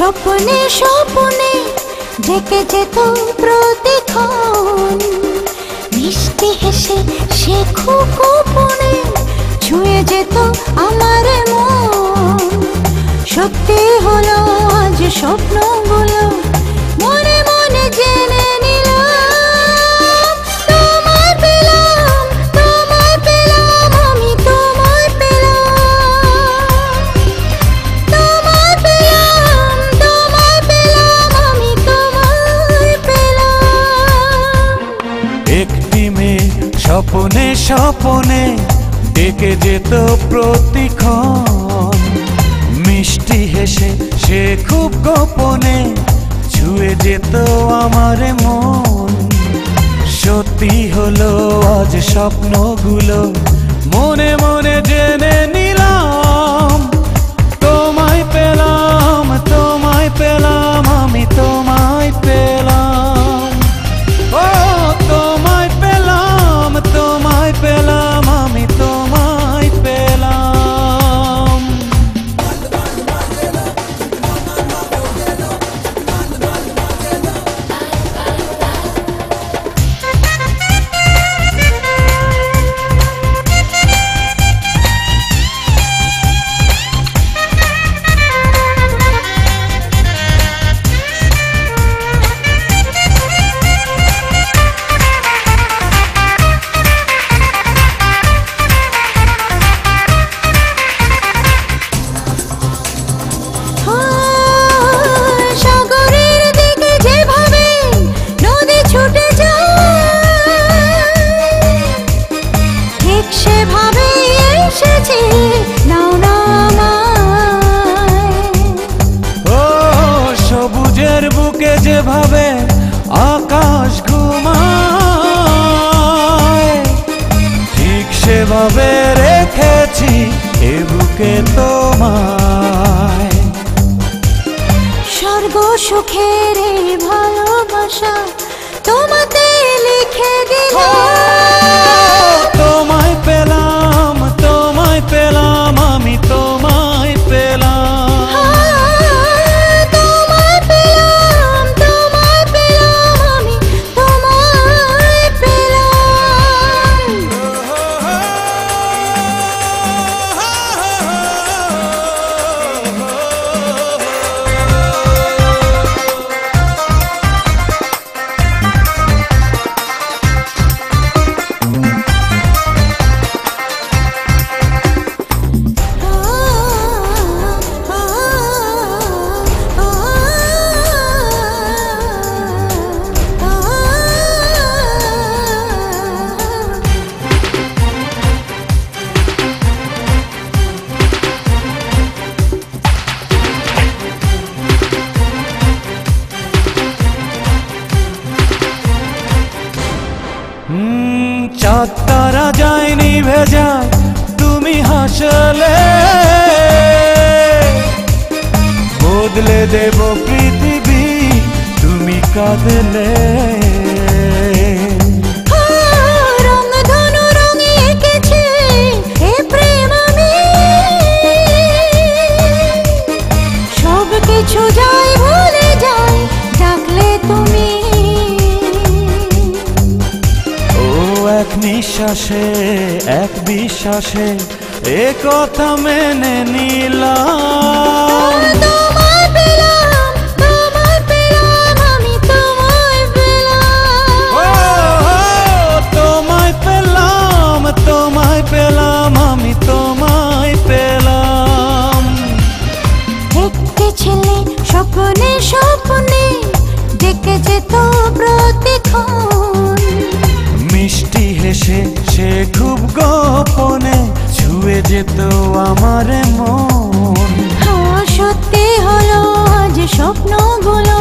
স্বপ্নে স্বপ্নে ডেকে যেত প্রতিক্ষণ, মিষ্টি হেসে সে খুব গোপনে ছুঁয়ে যেত আমার মন। সত্যি হলো আজ স্বপ্নগুলো মনে মনে জেনে নিলাম। তোমায় পেলাম, তোমায় পেলাম, আমি তোমায় পেলাম। তোমায় পেলাম, তোমায় পেলাম, আমি তোমায় পেলাম। একটি মেয়ে স্বপ্নে স্বপ্নে ডেকে যেত প্রতিক্ষণ, মিষ্টি হেসে সে খুব গোপনে ছুঁয়ে যেত আমার মন। সত্যি হলো আজ স্বপ্নগুলো মনে মনে জেনে নিলাম। তোমায় পেলাম, তোমায় পেলাম, আমি তোমায় পেলাম। ও তোমায় পেলাম, তোমায় পেলাম, আমি তোমায় পেলাম। যেভাবে আকাশ ঘুমায়, ঠিক সেভাবে রেখেছি এ বুকে তোমায়। স্বর্গ সুখের এই ভালোবাসা তোমাতে লিখে দিলাম। তোমায় পেলাম, তোমায় পেলাম, আমি তোমায় পেলাম। চাঁদ তারা যায়নি ভেজা তুমি হাসলে, বদলে দেব পৃথিবী তুমি কাঁদলে। সব কিছু যাই ভুলে যাই ডাকলে তুমি। এক নিঃশ্বাসে এক বিশ্বাসে এ কথা মেনে নিলাম। তোমায় পেলাম, তোমায় পেলাম, আমি তোমায় পেলাম। তোমায় পেলাম, তোমায় পেলাম, আমি তোমায় পেলাম। একটি ছেলে স্বপ্নে স্বপ্নে ডেকে যেত প্রতিক্ষণ, মিষ্টি হেসে সে খুব গোপনে ছুঁয়ে যেত আমার মন। সত্যি হলো আজ স্বপ্নগুলো